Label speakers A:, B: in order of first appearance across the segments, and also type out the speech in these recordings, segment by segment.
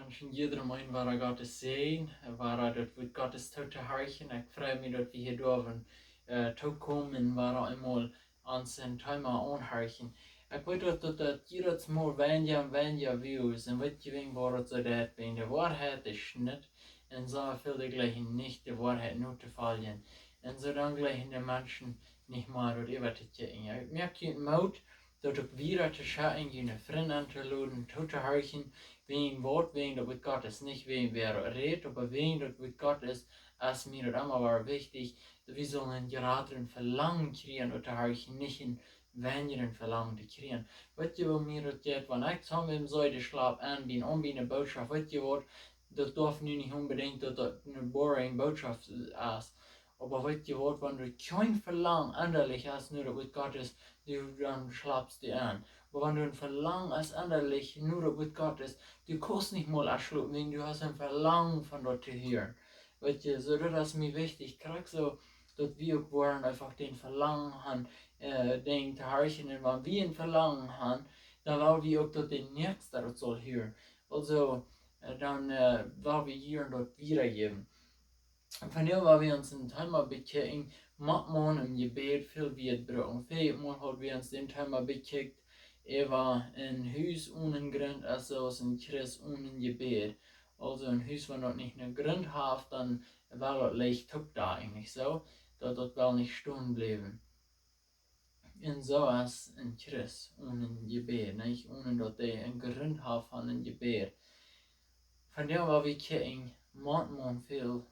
A: wünsche jedem ein wahrer Gottes Segen, wahrer dort wird Gottes tote Harchen. Ich freue mich, dass wir hier dürfen kommen, wahrer einmal an sein Thema anharchen. Ich weiß, dass jedes Mal weniger Views und wird gewinnt, wo so das bin. Die Wahrheit ist nicht, und so viel gleich nicht die Wahrheit nur zu fallen. Und so dann gleich die Menschen nicht mal dort überzugehen. Ich merke Mut, dat ik weer te schauen, je vrienden te laden, toe te harken, wegen Wort, wegen dat Gott ist, nicht wegen wer redet, aber wegen dat Gott ist, als mir das immer war wichtig, wir sollen gerade ein Verlangen kriegen, und te harken, nicht ein weniger Verlangen zu kriegen. Weet je, wo mir das geht, wenn ich zusammen im Säudeschlaf anbieten, eine Botschaft, weet je wat, das darf nicht unbedingt, dass das eine boring Botschaft ist. Aber weet je wat, wenn du kein Verlangen anderlich hast, nur dass Gott ist, dann schlafst du an. Aber wenn du ein Verlangen als anderlich nur dass Gott ist, du kannst nicht mal erschlucken, wenn du hast ein Verlangen von dort zu hören. Weißt du, so das ist mir wichtig, gerade so, dass wir wollen einfach den Verlangen haben, den zu horchen, und wenn wir ein Verlangen haben, dann wollen wir auch dort den Nächsten das soll hören. Also, dann wollen wir hier dort wiedergeben. Und von dem, weil wir uns ein Thema bekennen, Maun im Gebed viel wird Brucken. Fehl hat wir uns den Thema bekeckt, war ein Haus ohne Grund, also ein Christ ohne Gebet. Also ein Haus, wenn dort nicht eine Grund hat, dann war das leicht da eigentlich so, dass dort will nicht stehen bleiben. Und so als ein Christ ohne Gebet, nicht ohne dass der einen Grund hat von einem Gebet. Von dem, weil wir kennen, Maun viel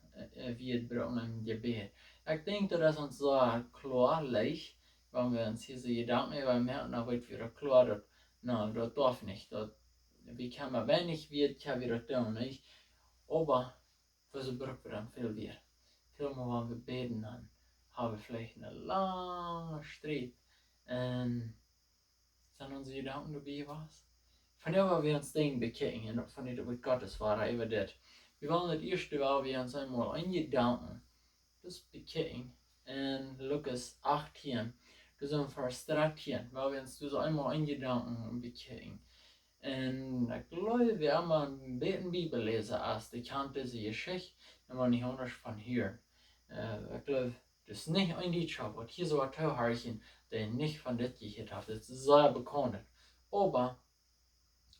A: wird Brucken im Gebet. Ich denke, dass uns so klar leicht, wenn wir uns diese Gedanken merken, dann wird wieder klar, dass, nein, das darf nicht. Das, wie kann man, wenn ich wird, kann wir das tun, nicht? Aber, wieso brauchen wir dann viel wird? Vielmal, wenn wir beten, haben wir vielleicht einen langen Streit. Und sind unsere Gedanken dabei was? Von dem, weil wir uns Dinge bekennen, und von dem, was Gottes war, über das. Wir wollen das erste, weil wir uns einmal ein Gedanken, das bekennen, in Lukas 18, das ist ein Vers 13, weil wir uns das einmal ein Gedanken bekennen. Und ich glaube, wir haben ein bisschen Bibel lesen, als die kannte diese Geschichte, aber nicht anders von hier. Ich glaube, das ist nicht ein Liedschau, was hier so ein Tauharchen, der nicht von das gehört hat, das ist sehr bekannt. Aber,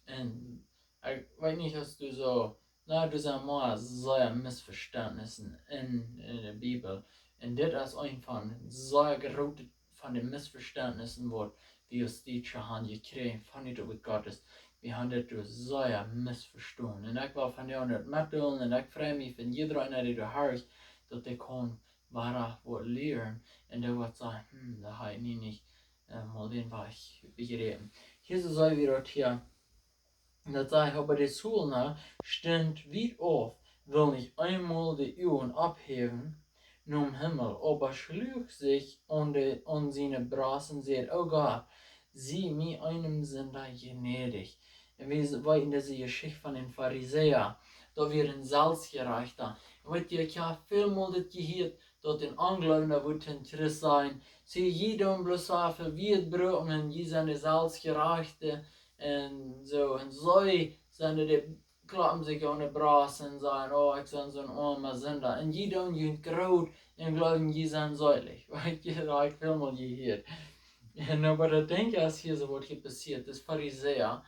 A: und ich weiß nicht, dass du so, na, das sind mal sehr Missverständnisse in der Bibel. Und das ist ein von sehr großen von den Missverständnissen, die wir aus dieser Hand gekriegt von dem Gottes. Wir haben das sehr missverstanden. Und ich will von dir nicht mitteilen, und ich freue mich von jeder einer, der du hörst, dass der kann wahre was lernen. Und der wird sagen, da habe ich nicht mal den was begreifen. Hier soll wir das hier. Dat hij aber die Schulna stund weit auf, will nicht einmal die Augen abheben, zum Himmel, aber schlug sich an seine Brust und sagt, oh Gott, sieh mir einem Sünder gnädig. Und wir in dieser Geschichte von den Pharisäern, da wird ein Salz gereicht. Und ich habe vielmal das gehört, dass den Angläufer wird ein Christ sein. Sie jedem bloß für wird Brücken und die sind Salz gereichte. Und so sind die klappen sich an die Brust und sagen, oh, ich bin so ein armer Sünder. Und die tun ihn groß und glauben, die sind säulich. Weil ich habe viel mal gehört. Und aber da denke ich, hier so was hier passiert, das Pharisäer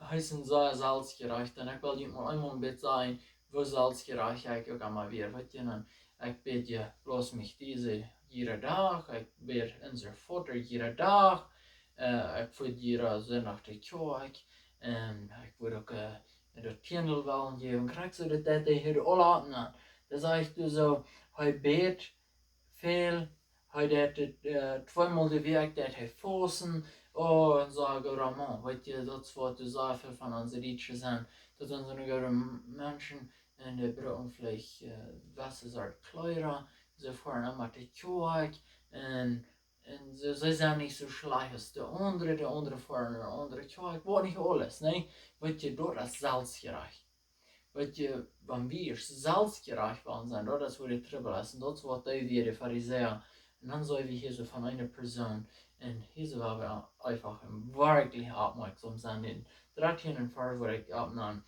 A: heißen so salzgereicht. Und ich will dir mal einmal ein bisschen sagen, wo salzgereicht ich auch einmal wieder. Weißt du, ich bete ja bloß mich jeden Tag, ich bete unser Vater jeden Tag. Ich würde jeder Sonntag die Kirche, und ich würde auch das Kindle wollen geben, kriegst du das hier alle an. Das heißt, du so, ich bete viel, ich zweimal die Weg, ich forsen, und sage, Ramon, weißt du, das was du sagst, viel von unseren Ritschen sind, das sind so eine Menschen, und die brauchen vielleicht Wasser, Kleider, sie fahren immer die Kirche, und sie sind nicht so schlecht als der andere fahren eine andere Kirche, war nicht alles, ne? Weißt du, dort ist salzgerecht. Weißt du, wenn wir salzgerecht waren, sind, dort ist, wo die Trübel ist, und dort war die Pharisäer, und dann sollen wir hier so von einer Person, und hier so waren wir einfach wirklich aufmerksam sein, den 13. Vers, wo ich abnahm,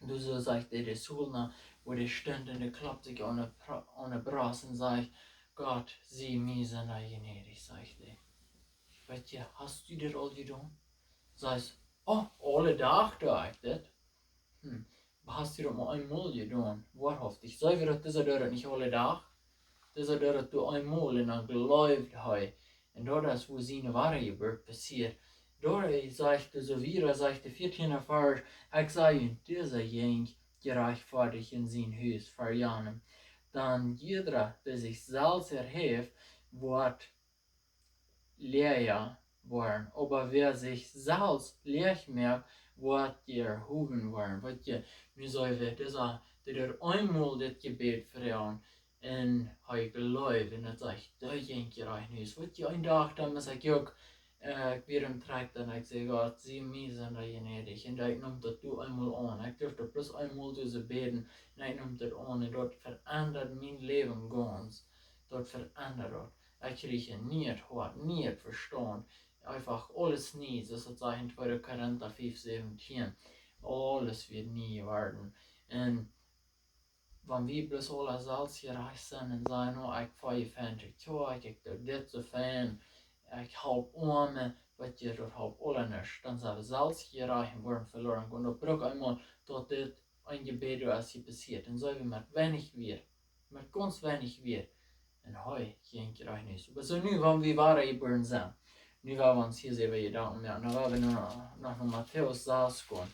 A: Du so sagt der Sulna, wo die stund in der Klapp sich ohne Bras und sagt, Gott, sieh mir seine gnädig, sagt er. Weißt du, hast du das all getan? Sagst, oh, alle Tag da ich das. Hast du das mal einmal getan? Wahrhaftig. Sei wir das er nicht alle Tag? Das er dat du einmal in een geloofd hij. En dat is hoe zijn ware wordt passiert. Door zegt so wieder, sagt der 14. Vers, ich sei in dieser Jeng gerechtfertigt in sein Haus für Jahren. Dann jeder, der sich selbst erhebt, wird leer worden. Aber wer sich selbst leer merkt, wird erhoben werden. Wat je, nu zou je, dat er einmal das Gebet verjagen. En hij gelooft en het zegt, dat je een keer recht is. Wat je een dag dan is ik ook, ik weer hem trekt en ik zeg, God, zie mij zijn dat je nedig. En ik noem dat du einmal aan. Ik durfde plus einmal tussen beden en ik noem dat aan. En dat verandert mijn leven ganz. Dat verandert dat. Ich kriege nicht hört, nicht verstanden. Einfach alles nie, das hat sagen 2. Korinther 5,17. Alles wird nie werden. Und wenn wir bloß alle selbst gerecht sind und sagen, oh, ich fahre fantig Zeug, ich tue das so fan, ich halb Arme, was ihr dort halb alle nicht, dann sind wir selbst gerecht und werden verloren. Und dann braucht einmal, dass das ein Gebet ist, hier passiert. Und so wie mit wenig wird, mit ganz wenig wird. En hoi, geen keer niet. Maar zo nu van wie waren je burn zijn. Nu gaan we ons hier even je dan meer. Nu gaan we nog naar Matthäus 6 gaan.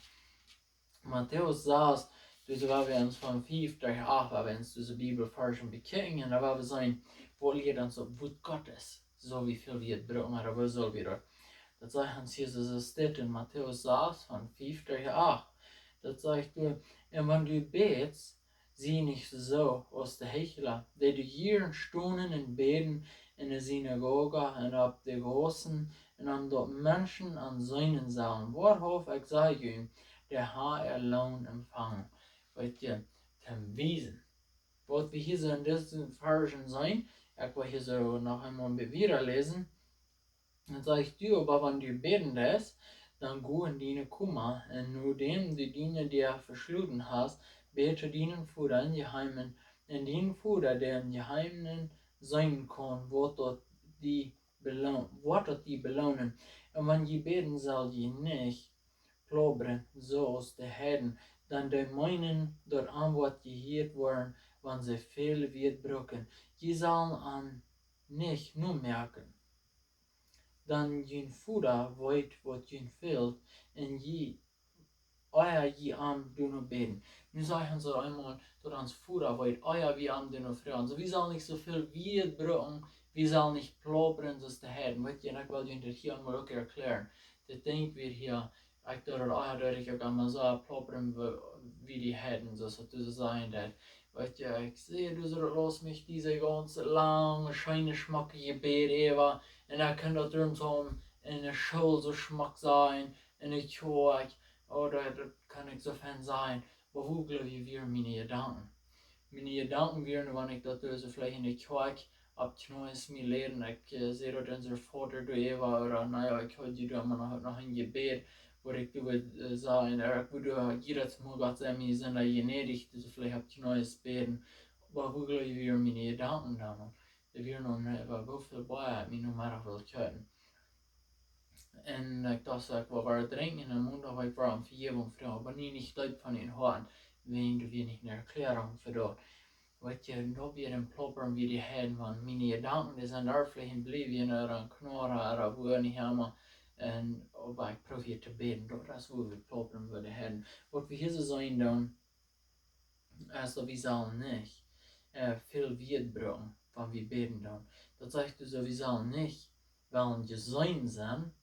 A: Matthäus 6, dus waar we ons van 5 tot 8, waar we ons deze Bibelversen bekijken. En dan waar we zijn, wo je dan zo, wat God is. Zo wie veel we het brengen, maar we zullen weer. Dat zegt ons hier, zo staat in Matthäus 6 van 5 tot 8. Dat zegt du, en wanneer du beet, zie nicht so aus der Heuchler, die du hier stonen und beten in der Synagoge und auf der Großen und an dort Menschen an seinen Saalen. Worauf ich sage ihm, der Herr Lohn empfangen. Weißt du, zum Wiesen. Was wir hier so in diesen Versen sein, ich will hier so noch einmal wieder lesen. Dann sage ich dir, aber wenn du beten lässt, dann gehen deine Kummer, und nur dem du Dinge dir verschluden hast, bete deinen Vater in Geheimen, und den Vater, der im Geheimen sein kann, wird die belohnen. Und wenn je beten soll, je nicht plaudern, so aus der Herden, dann die meinen, dort Antwort gehört werden, wenn sie viel wird brücken. Je sollen an nicht nur merken. Dan je Vader weet wat je wilt en je am doen beten. Nu zeggen ze einmal, dat ons Vader weet, wie am doen vragen. So, wie zal niet zoveel wie brücken, wie zal niet plaudern, zoals de Herren. Weet je, en ik wil je dat hier einmal ook erklären. Dat denken wir hier, ik dacht, dat ik ook einmal so plaudern wie die Herren, zoals het dus zijn dat. Weet je, ik zie dus los mich diese ganze lange, schöne, schmackige Gebet Eva. En ik kan dat rondom in de school zo schmack zijn, in de kerk, oder dat kan ik zo fan zijn. Maar hoe geloof je weer mijn gedanken? Mijn gedanken weer, wanneer ik dat dus vielleicht in de kerk op knus me leren, ik zie dat onze vader door Eva, oder naja, ik hoor je door maar nog een gebed, waar ik doe zijn, ik wil jedes Mal Gott sei mir sind gnädig, dus vielleicht op knus beten. Maar hoe geloof je weer mijn gedanken dan? Det blir någon buffel bara min nummer för kören. En ik dacht ik wil waar dringen en moet nog voor een vergeving vragen, maar niet leid van in hoorn, wegen du wir nicht eine Erklärung für dort. Weet je, da wir den Ploppern wie die Herren van meine Gedanken, die sind da vielleicht blijven er een knorren, er wo nicht helemaal. En aber ich probiere te beten, dat is wo wir ploppern wie die Herren. Wat wir hier so sein dann, also wir sollen nicht viel Wied brauchen. Wann wir beten dann. Das sagt du sowieso nicht, weil wir sein sind,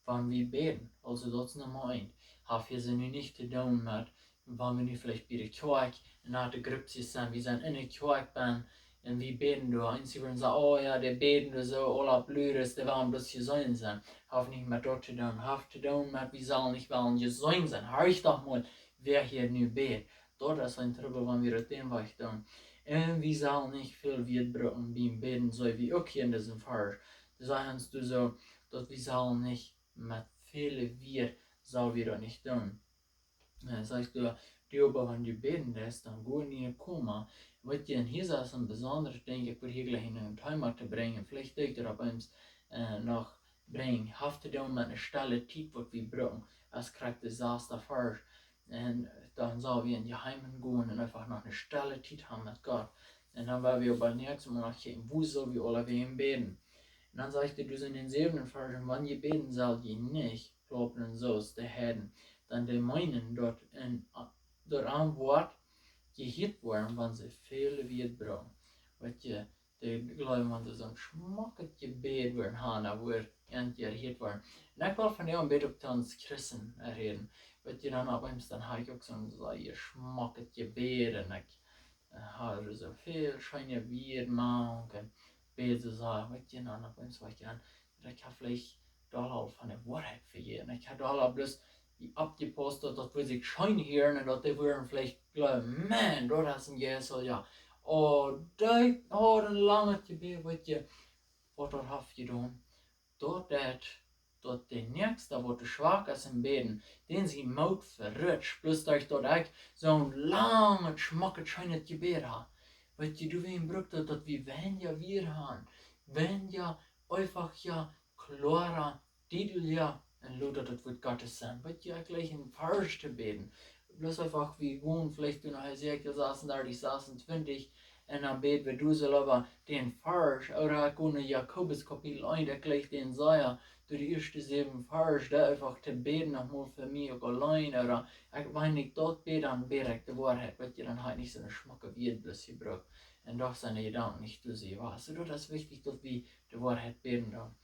A: wann wir beten. Also das ist Nummer 1. Haben wir sie nicht zu tun mit, wenn wir nicht vielleicht bei der Kirche in der Gruppe sind, wir sind in der Kirche und wir beten da. Und sie würden sagen, oh ja, die beten da so, alle Blödes, die wollen bloß sein sein. Haben nicht mit dort zu tun. Haben zu tun mit, wir sollen nicht wollen sein sein. Hör ich doch mal, wer hier nu betet. Dort ist ein Trouble, wenn wir das den Weg tun. En wie zal niet veel Wied brücken beim Beten, so wie auch hier in diesem Vers. Da sagst du so, dass wir sollen nicht mit vielen Wied soll wir das nicht tun. Sagst du, die aber wenn die beten lässt, dann gehen die in Koma. Wat je, en hier is een bijzonder ding, ik wil hier gleich in een timer te brengen. Vielleicht deed er op ons nog brengen. Heeft te doen met een stille tijd wat we Brucken als krijgt disaster first. En dan zou we in die heimen gaan en einfach noch eine stille tijd haben mit Gott. Und dann werden wir bei nächstes Mal nachgehen, wo soll wir alle wegen beten. Und dann sagte du in den 7. Vers, wenn je beten soll, je nicht glauben, so ist der Herrn. Dann die meinen dort aan Wort gehit worden, wann sie Fehl wird brauchen. Wat je, de geloven van zo'n smakket gebed worden gaan, waar eentje gehit worden. En ik wil van jou een beetje op ons christen reden. Wat je dan op eens, dan heb ik ook zo'n smakket gebed en ik har så fel scheine wir machen bete sagen wat je dan op eens wat je dan ik heb vielleicht dollar van de waarheid voor je en ik heb dollar plus abgepostet dat we zich schein hier en dat die worden vielleicht glauben man dat is een jesel ja oh die een lange gebed wat je wat dat heb je doen dat de nächste wat de schwach is in beden den sie mout verrutscht plus dat ik dat ik zo'n lange schmakket scheine gebed ha wat je du wie brukt dat we wenn ja wir han wenn ja einfach ja klora titel ja en Luther dat wird Gottes sein wat je gleich in falsch te beten bloß einfach wie wohnen vielleicht du noch Hesekiel saßen da die saßen 20 en dan beten we du soll aber den Vers oder kunnen Jakobus Kapitel 1 der gleich den Seier door die eerste 7 vers daar einfach te beten nochmal für mich ook allein oder wenn ich dort bete dann bete ich die Wahrheit wat je dann halt nicht so eine schmacke wird bloß gebraucht en doch seine Gedanken nicht zu sehen was so das ist wichtig dass wir die Wahrheit beten dann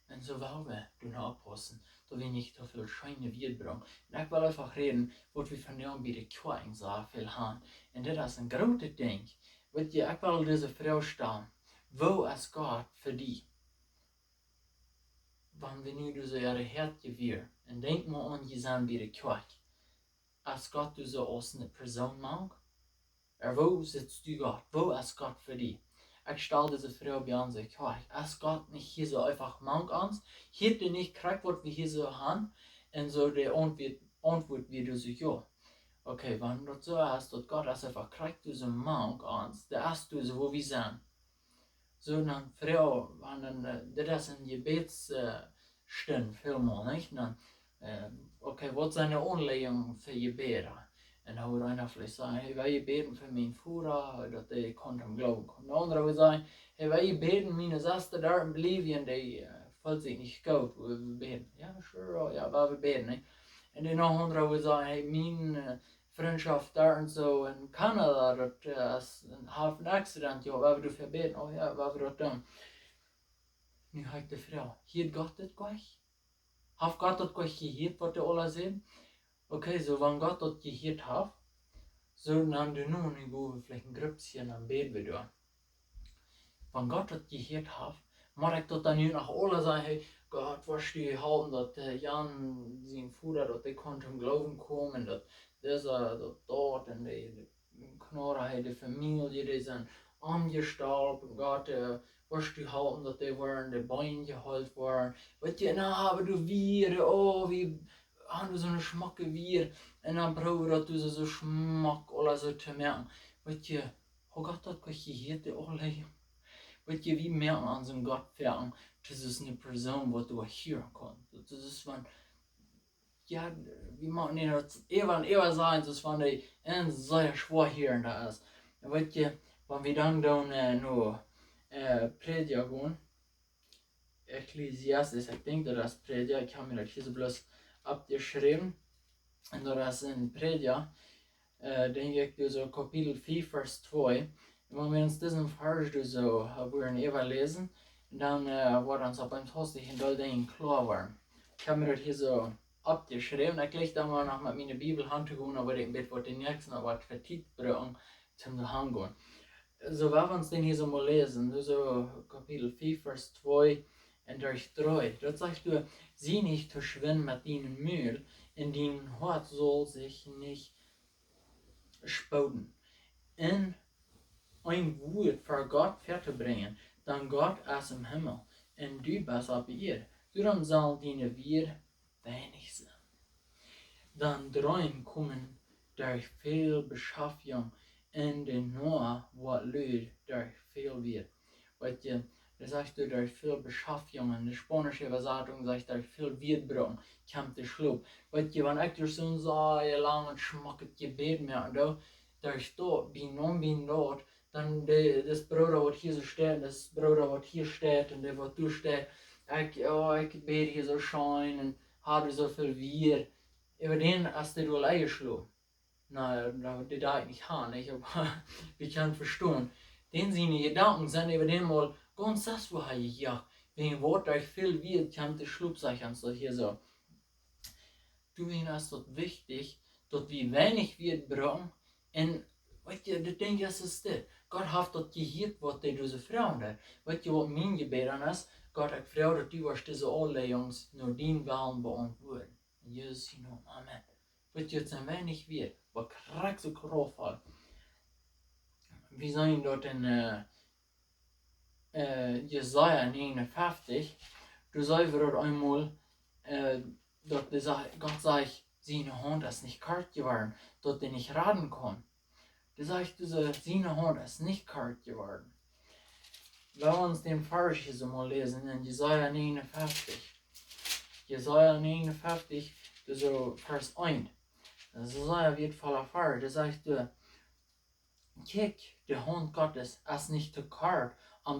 A: en so wollen wir doen oppassen dat we niet te veel schijne weer brengen. En ik wil einfach reden wat we vandaag bij de kwijting zo veel gaan. En dit is een grote ding. Weet je, ik wil deze vrouw staan. Wo is God voor die? Wanneer we nu dus ihre hertje weer. En denk maar aan je zijn bij de kwijk. Als God dus als een persoon maakt. Er wo sitzt du God? Wo is God voor die? Ich stelle diese Frau bei uns, ich es Gott nicht hier so einfach mank ans, hier du nicht kriegt, was wir hier so haben, und so die Antwort wird so, ja. Okay, wenn das so ist, dass Gott es einfach kriegt, du so mank ans, der ist du so, wo wir sind. So, dann Frau, wenn dann, das ist ein Gebetsstunde, vielmal, nicht? Dann, okay, was ist eine Anlegung für Gebet? En dan hoor einer vielleicht sagen, hey, wij beten für meinen Führer, dat hij kon hem glauben kon. De andere wil zeggen, hey, wij beten meine Saste daar in Bolivien, die voelt sich nicht gut, wo wir beten. Ja, sure, ja, waar we beten. Ne? En de nog andere wil zeggen, hey, mijn Freundschaft daar en zo in Canada, dat is een half accident, ja, waar we dafür beten. Oh ja, waar we dat doen. Nu ga ik de vrouw, hier Gott het gleich? Heeft Gott dat gleich gehiert, wat de alle zien? Okay, so wenn Gott das gehört hat, so dann du nun go vielleicht ein Grüppchen am Bett wieder. Wenn Gott das gehört hat, mag ich das dann nicht nach alle sagen, hey, Gott, was die haben, dass Jan, sein Bruder, dass die konnte im Glauben kommen, dass dieser, dort, und die Knorre, die Familie, die sind angestorben, Gott, was die haben, dass die waren, die Beine geholt waren, weißt du, na, aber du wieder, oh, wie, du so eine Schmacke wir en dan probeer dat du so schmack alles so te merken. Weet je, hoe gaat dat wat je hier te oorleggen? Weet je, wie merken aan zo'n Gott verken, dat is een persoon wat du hier kan. Dat is van, ja, wie machen die dat eeuwen zijn, dus van die en zeer schwer hier en daar is. En weet je, wanneer we dan nu predigen gaan, Ecclesiastes, ik denk dat is predigen, ik heb me dat hier bloß abgeschrieben. En dat is een prediger, denk ik, dus kapitel 4, vers 2. En wenn wir uns diesen Vers so würden lesen, dann wird uns auf einem Hostig in Dolden klar werden. Ich habe mir das hier so abgeschrieben, ich lege dann mal noch mit meiner Bibel handgehen, aber ich werde den nächsten aber vertieft brauchen, zum Hangehen. So, wenn wir uns den hier so mal lesen, so Kapitel 4, Vers 2 und durch 3, dort sagst du, sieh nicht verschwinden mit deinen Müll, in dein Hort soll sich nicht spoten. In ein Wort für Gott fertigbringen, dann Gott aus dem Himmel, und du bist ab ihr. Darum soll deine Wir wenig sein. dann drein kommen durch viel Beschaffung in den Noah, was Lüd durch viel wird. Weißt du, das heißt, durch viel Beschaffung, in der spanischen Übersetzung sagt durch viel Wiederbrung, kommt der Schluck. Weißt du, wenn ich durch so ein langes schmackes Gebet mehr, durch dort, bin dort, dann das Bruder, was hier so steht, das Bruder, was hier steht und der, was du steht, ich bete hier so schön und habe so viel wir. Über den hast du allein geschlagen. Na, das darf ich nicht haben, nicht? Aber wir können verstehen. Den seine Gedanken sind über den mal ganz das, was er gesagt. Wenn Wort euch viel wird, kann der Schluck sagen, so hier so. Du hast dort wichtig, dort wie wenig wird brauchen, und weißt du, das Ding ist das. Gott hat dort gehört, was du so Frauen da. Weißt du, was mein Gebet ist? Gott, ich frage, dass du was diese Anlegungs nur den Willen beantworten. In Jesus Namen, Amen. Weißt du, jetzt ein wenig wird, was kriegst so kraftvoll. Wir sehen dort in Jesaja 59, du sagst dort einmal, dort Gott sagt, seine Hand ist nicht kalt geworden, dort er nicht raten kann. Du sagst, seine Hand ist nicht kalt geworden. Lass uns den Vers hier mal lesen in Jesaja 59. Jesaja 59, so Vers 1. Jesaja wird voller Feuer. Da sagst du, kijk, de Hand Gottes ist nicht zu kalt,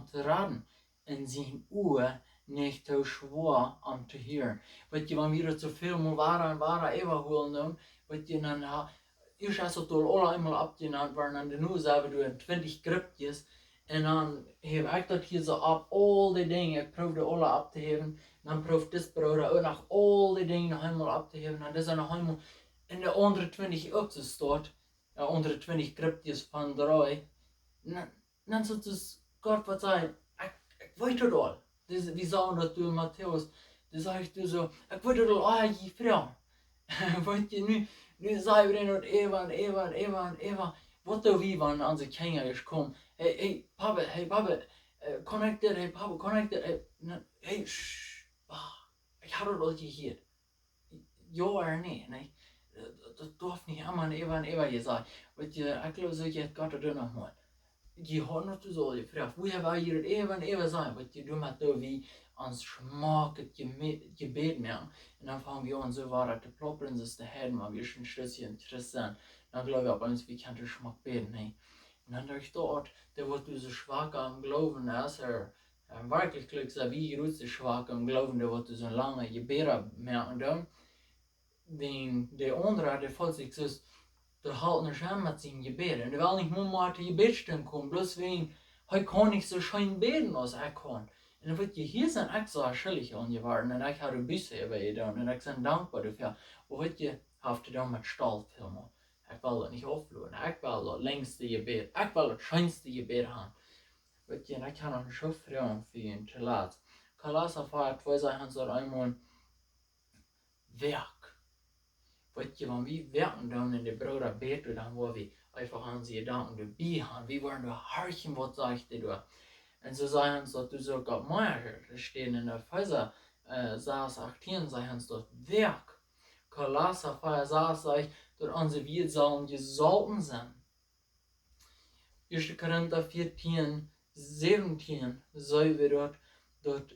A: zu raten, in sein Ohr nicht zu schwer, zu hören. Weet je, wenn wir zu viel mal waren überholen, weet je, dann ich habe so alle einmal abgenannt, waren dann nur selber du in 20 Gripjes, und dann habe ich das hier so ab, all die Dinge, ich probeerde alle abzuheben, dann probeerde das Bruder auch noch all die Dinge noch einmal abzuheben, und das ist noch einmal in der andere 20 auch so steht, onder 20 Gripjes van 3. Dan zult dus Gott wat zeggen, ik weet het al. Dus wie sagen dat du Matthäus, dan zeg je zo, ik weet het al, je vrouw. Weet je, nu zeggen we dat Eva. Wat doen we wanneer onze kinderen komen? Hey papa, connected, hey papa, connected. Hey, shh, ik had het al gehoord. Ja, nee. Das darf nicht immer ein Eva gesagt. Weet je, ik geloof dat je het gaat doen nog maar. Je hoort nog te zo, je vraagt, hoe hebben wij hier Eva zijn? Weet je, doe maar dat we ons smaak het gebed maken. En dan vangen we ons zo waar te ploppen, dus te hebben, maar we zijn schlüssig interessant. Dan geloof ik op ons, we kunnen de smaak beden, nee. En dan durch dort, der wordt du so schwach am Glauben ist, wirklich glücklich, so wie du so schwach am Glauben, der wordt du so lange gebeden merken. De andere, der voelt zich dus, der halt nicht an mit seinen Gebeten. Und der will nicht mal die Gebetsstunde kommen, bloß wegen, heute kann ich so schön beten, als ich kann. Und dann wird hier sind echt so schuldig angeworden, und ich habe ein bisschen über getan, und ich bin dankbar dafür. Und wird ihr habt ihr dann mit Stolz filmen. Ich will das nicht auflösen, ich will das längste Gebet, ich will das schönste Gebet haben. Wird ihr, ich kann auch nicht so fragen für ihn zu lassen. Kolosser 2 sagen so einmal, Werk. Weet je, wenn wir werken dann in der Bruder beten, dann wollen wir einfach an sie Gedanken dabei haben. Wir wollen nur horchen, was sagt ihr. Und so sagen sie, dass du so Gott mehr stehen in der Epheser 18, sagen sie dort Werk. Kolosser 4 sagt, dass unsere wir sollen gesalten sein. 1. Korinther 14, 17 sagen wir dort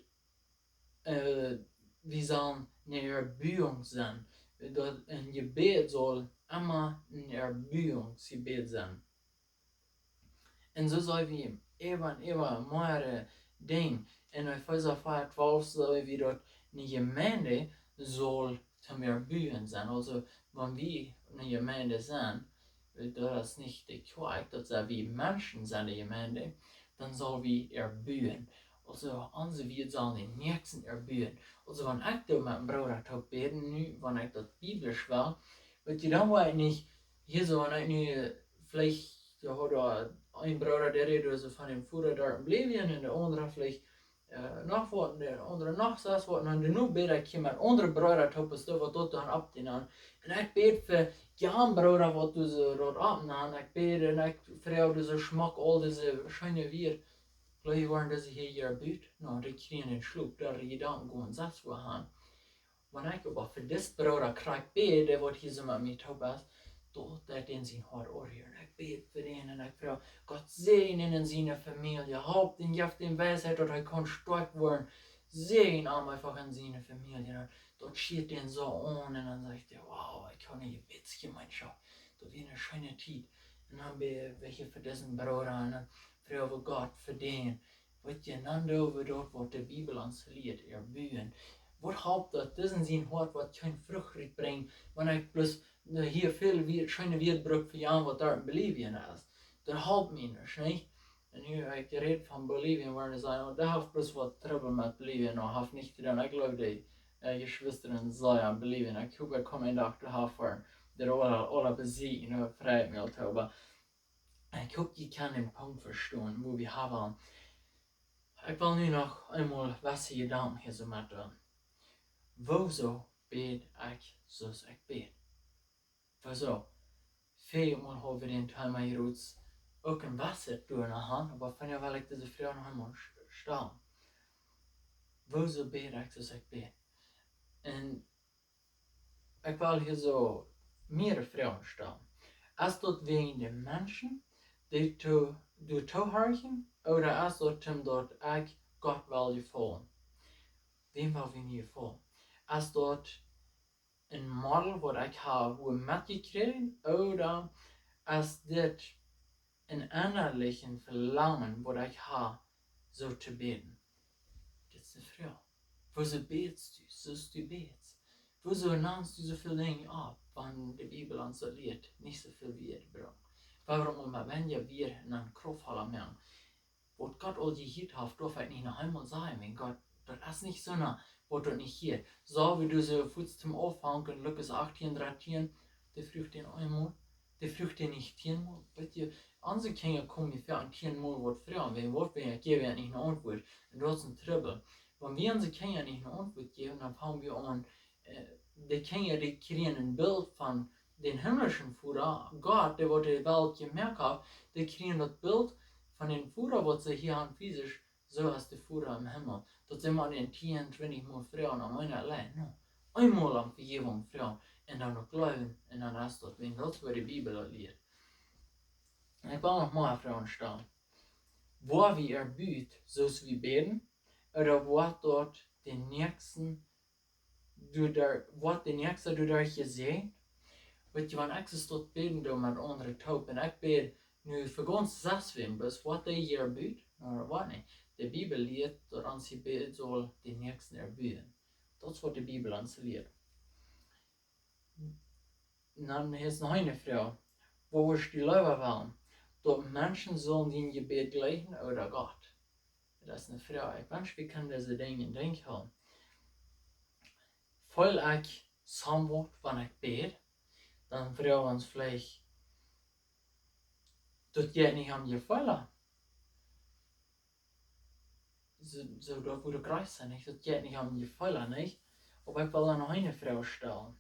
A: wir sollen eine Erbauung sein. Dat een gebed soll immer een Erbauungsgebet sein. En zo zijn we even meer ding. In Epheser 4:12 sagen wir dat een Gemeinde soll zum Erbauen sein. Also wenn wir eine Gemeinde sind, das ist nicht die Kirche, das sind wir Menschen sind die Gemeinde, dann soll wir erbauen. Also onze wir sollen den nächsten erbauen. Also wenn ich da mit dem Bruder beten, wenn ich das biblisch war, wird dann war ich nicht, hier so, wenn ich nu, vielleicht, da hat ein Bruder, der redet so von dem Vater da in Bolivien, und der andere vielleicht nachwarten, der andere nachsaß warten, und nu bete ich mit anderen Bruder, was da dort dann abdienen. Und ich bete für Jan Bruder, was du so dort abnehmen, ich bete, und ich frage du so Schmack, all diese schöne Wirt. Vielleicht waren das hier ihr Bild, die kriegen den Schluck, da die Gedanken gehen, das war han. Wenn ich aber für das Bruder krieg bete, der wird hier so mit mir taubas, dort der den sein Hart orientieren. Ich bete für den und ich frage, Gott segnen in seine Familie, haupt ihn auf den Weisheit, dass er kann stark werden. Sehen einfach in seine Familie. Dort steht den so an und dann sagt er, wow, ich kann eine Gebetsgemeinschaft. Das wäre eine schöne Zeit. Und dann haben wir welche für diesen Bruder und dann fragen wir Gott für den. Wat je nando over dort wat de Bibel ons leert, erbühen. Wat houdt dat? Dat is een hart wat geen vrucht brengt, wanneer ik plus hier veel weer, schijne weerbrug voor jou wat daar in Bolivie is. Dat houdt me niet, en nu heb ik gereed van Bolivie, waar ze zeggen, dat heeft plus wat trouble met Bolivie, nou heeft niet gedaan. Ik geloof die geschwisteren zijn in Bolivie, ik hoop ik kom een dag te hebben, dat alle bezien, vrij meer te hebben. Ik hoop je kan den Punkt verstaan, wo we hebben. Ik wil nu nog eenmaal wasse gedanken hier zo met doen. Wozo bid ik zoals ik bid? Wozo? Veelmaal hebben we den Tema hier ook een wasse door naar hand, maar van jou wil ik deze vraag nog eenmaal stellen. Wozo bid ik zoals ik bid? En ik wil hier zo meerdere vragen stellen. Als dat wegen de mensen die du toehouden, oder als dat dat ik God wil je volgen? Wem wil je niet volgen? Als dat een model wat ik heb hoe metgekregen, oder als dit een innerlijke verlangen wat ik heb zo te bidden? Dit is de vraag. Wozu betest du, zoals du betest? Wozu nennst du zoveel dingen op, van de Bibel ons leert, niet zoveel weerbrengt? Waarom wenn je weer een krof halen merken? Wat Gott al gehielt heeft, darf ik niet naar einmal sagen, wenn Gott, das ist nicht so eine, was du nicht hier. So wie du so futzt zum Aufhang in Lukas 18, 13, der frücht den einmal, der frücht den nicht 10 Mal. Weißt du, andere Kinder kommen für ein 10 Mal was fragen, wenn wir geben nicht eine Antwort. Und das ist ein Trouble. Wenn wir unsere Kinder nicht eine Antwort geben, dann fangen wir an, die Kinder, die kriegen ein Bild von den himmlischen Vater, Gott, der die Welt gemerkt hat, die kriegen das Bild von den Vater, was sie hier haben physisch, so als der Vater im Himmel. Dat zijn maar in 10, 20 Mal vrouwen aan mijn alleen. No. Einmal aan vergeving vrouwen. En dan ook geloven. En dan is dat. Want dat is wat de Bibel leert. En ik wil nog maar vragen stellen. Waar we erbiedt, zoals we beden, oder wat dort den nächsten du daar gezien? Weet je, wanneer ik ze tot beden door met andere taub, en ik bid nu voor ons 6 weken, wat hij hier erbiedt, oder wat niet. De Bibel leert dat ons gebed zal de nächsten erbühen. Dat is wat de Bibel ons leert. En dan is nog een vraag. Wo is die Leute wollen? Dat mensen zullen die Gebet gleichen oder Gott? Dat is een vraag. Ik wens we kunnen deze dingen denken. Voll ik samen wanneer ik bid, dan vragen we ons vielleicht, dat jij niet aan je vallen. So dort wo du greifst, nicht? Das geht nicht an die Fälle, nicht? Aber ich will da noch eine Frage stellen.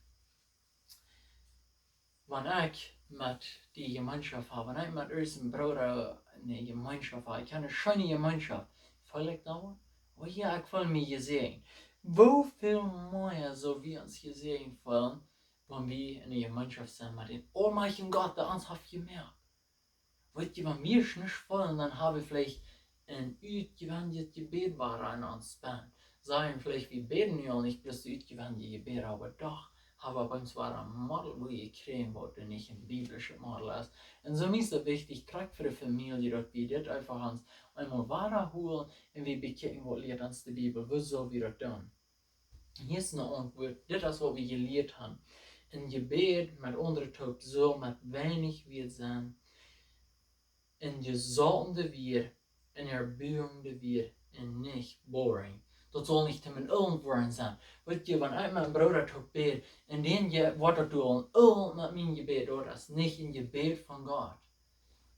A: Wenn ich mit die Gemeinschaft habe, wenn ich mit unserem Bruder eine Gemeinschaft habe, ich habe eine schöne Gemeinschaft, fühle ich da? Oh ja, ich fühle mich gesehen. Wo viel mehr so wie uns gesehen fühlen, wenn wir in der Gemeinschaft sind mit dem allmächtigen Gott, der uns hat gemerkt. Weißt du, wenn wir es nicht fühlen, dann habe ich vielleicht ein utgewendet Gebet war an uns Ben. Sagen vielleicht, wir beten ja nicht bloß utgewendet Gebet, aber doch, aber bei uns war ein Model, wo ihr kriegen wollt, nicht ein biblisches Model ist. Und so ist es wichtig, gerade für die Familie, dass wir das einfach uns einmal wiederholen und wir bekennen, was lehrt uns die Bibel, was soll wir das tun? Hier ist eine Antwort, das ist, was wir gelehrt haben. Ein Gebet mit Untertauch so mit wenig wird sein, in gesaltende wir, en erbühende wir en nicht boring. Dat zal niet in mijn oren zijn. Weet je, wanneer ik mijn broeder toch bid, en dan wordt du al een met mijn gebed, dat is niet een gebed van God.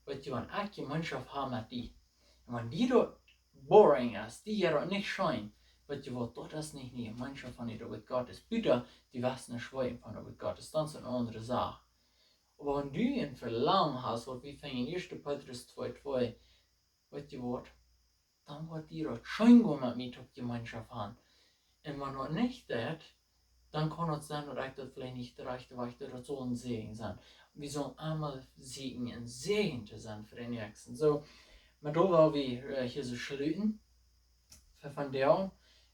A: Weet je, wanneer ik gemeenschap heb met die, en wanneer die dat boring is, die dat niet schijn, weet je wat, dat is niet een gemeenschap van die dat met God is. Bitte, die was niet schwijgen van dat met God is, dat is een andere zaak. Aber wenn du ein Verlangen hast, was wir fangen 1. Petrus 2,2, weet je wat, dan wordt die dat schön mit mir tot Gemeinschaft haben. Und wenn du nicht das, dann kann es sein, dass das vielleicht nicht der rechte Weg, das soll ein Segen sein. Wir sollen einmal Segen und Segen zu sein für den Nächsten. So, mit da will wir hier so schließen. Für von der,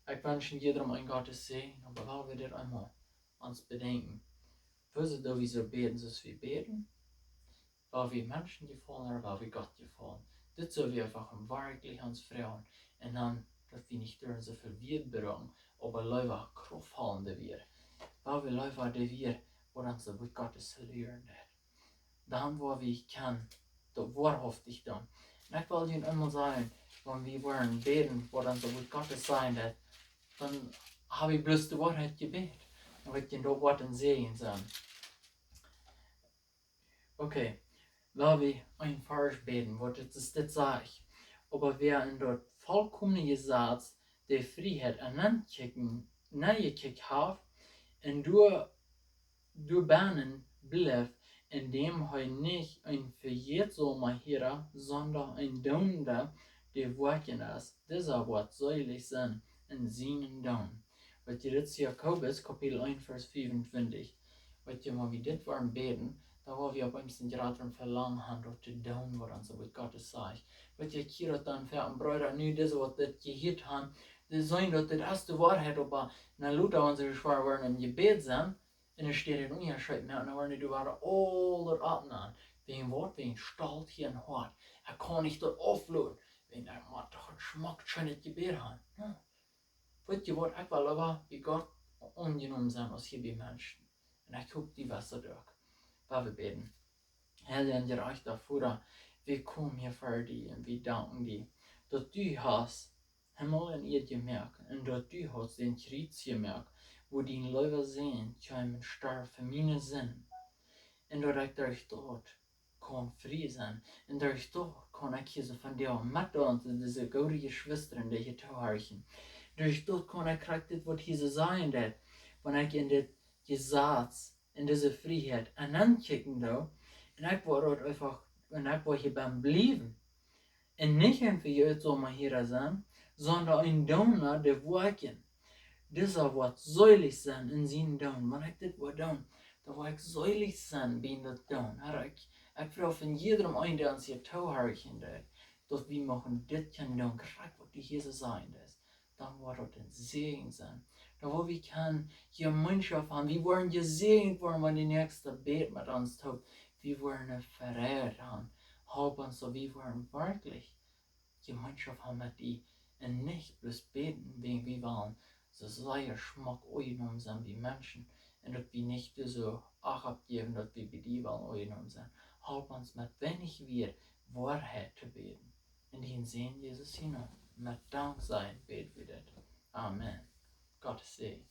A: ich wünsche jedem ein Gottes Segen, aber weil wir das einmal uns bedenken, wirst du wie so beten, so wie beten, weil wir Menschen gefallen oder weil wir Gott gefallen. Das soll wir einfach wirklich uns freuen. Und dann, dass wir nicht durch so viel Wirbelung, aber Leute Kraft haben, wir. Weil wir Leute, wir, wo dann so mit Gottes lernen. Dann, wo wir kann, da wahrhaftig dann. Und ich will Ihnen einmal sagen, wenn wir wollen beten, wo dann so mit Gottes sein, dann habe ich bloß die Wahrheit gebetet. Und ich kann da Worten sehen sein. Okay. Weil wir ein Vers beten, wo das sage ich. Aber wer in dort vollkommene Gesetz der Freiheit angekickt hat, und du Bahnen bleibt, indem er nicht ein verjetsamer Herr, sondern ein Donner, der wirken ist, dieser wird säulich sein in seinen Don. Weil ihr jetzt Jakobus, Kapitel 1, Vers 25, weil ihr mal wie das waren beten, da war wir beim sind gerade verlangen haben, dort zu tun, was dann so mit Gottes sagt. Weil ihr hier dann für ein Bruder, nu, das, was das gehört haben, das sein, dass das erste Wahrheit, aber na Luther unsere Schwar waren im Gebet sind, en er steht in Unterscheid met en wanneer du waren aller atmen. Wegen Wort, wegen Stalt hier in Hort. Er kann nicht dort auflösen. Wegen er muss doch ein Schmack schon nicht Gebet haben. Ja. Weet je wat, ik wil aber wie Gott ungenommen sein als hier wie Menschen. Und ich hoffe, die Wasser durch. Weil wir beten. Herr, den dir euch davor, wir kommen hier für dich und wir danken dir, dass du hast Himmel in ihr gemerkt und dass du hast den Kreuz gemerkt, wo die Leute sehen, können stark für meine Sinn. Und dass ich durch dort kann frei sein. Und durch dort kann ich hier so von dir mit uns, diese gute Schwestern, die hier tauchen. Durch dort kann ich das, was hier so sein wird, wenn ich in das Gesetz, in diese Freiheit ankicken darf. Und ich war dort einfach, und ich war hier beim Bleiben. Und nicht einfach jetzt so mal hier sein, sondern ein Donner, der wirken. Dieser wird säulig sein in seinen Daumen. Wenn ich das war tun, da war ich säulig sein bei das tun. Ich frage von jedem einen, der uns hier tauharchen hat, dass wir machen das kann tun, gerade was die hier so sein ist. Dann wird das ein Segen sein. Da wo wir können hier Mannschaft haben, wir wollen gesegnet werden, wenn die nächste Bet mit uns tut. Wir wollen eine Verrät haben. Halb uns so, wir wollen wirklich Gemeinschaft haben mit die und nicht bloß beten, wegen wir wollen so sehr Schmack eingenommen sein wie Menschen und dass wir nicht so Acht abgeben, dass wir bei die wollen eingenommen sein. Halb uns mit wenig wir Wahrheit zu beten. In den sehen Jesus hinein. Mit Dank sein beten wir das. Amen. Gottes Segen.